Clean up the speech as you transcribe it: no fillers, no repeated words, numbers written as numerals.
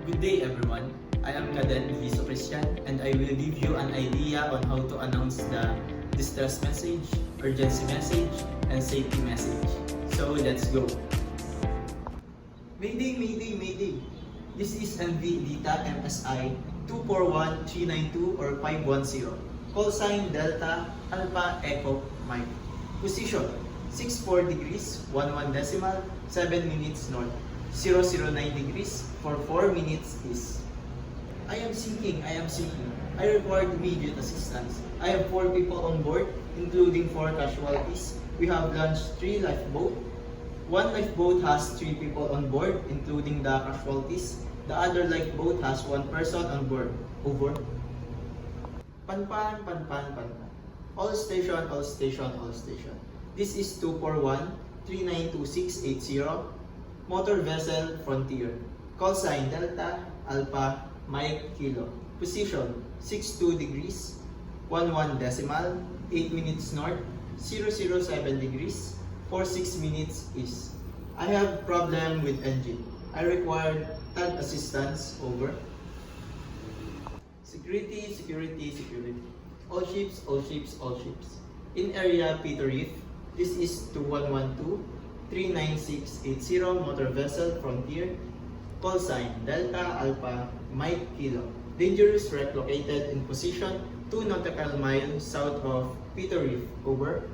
Good day everyone. I am Cadet Viso Christian and I will give you an idea on how to announce the distress message, urgency message, and safety message. So let's go. Mayday, Mayday, Mayday. This is MV Dita MSI 241392 or 510. Call sign Delta Alpha Echo Mike. Position 64 degrees 11 decimal 7 minutes north. 009 degrees for 4 minutes east. I am sinking. I require immediate assistance. I have 4 people on board, including 4 casualties. We have launched 3 lifeboats. 1 lifeboat has 3 people on board, including the casualties. The other lifeboat has 1 person on board. Over. Panpan. All station. This is 241-392680. Motor vessel Frontier. Call sign Delta Alpha Mike Kilo. Position 62 degrees 11 decimal 8 minutes north 007 degrees 46 minutes east. I have problem with engine. I require tug assistance. Over. Security. All ships. In area Peter Reef. This is 2112-39680 motor vessel Frontier. Call sign Delta Alpha Mike Kilo. Dangerous wreck located in position 2 nautical miles south of Peter Reef. Over.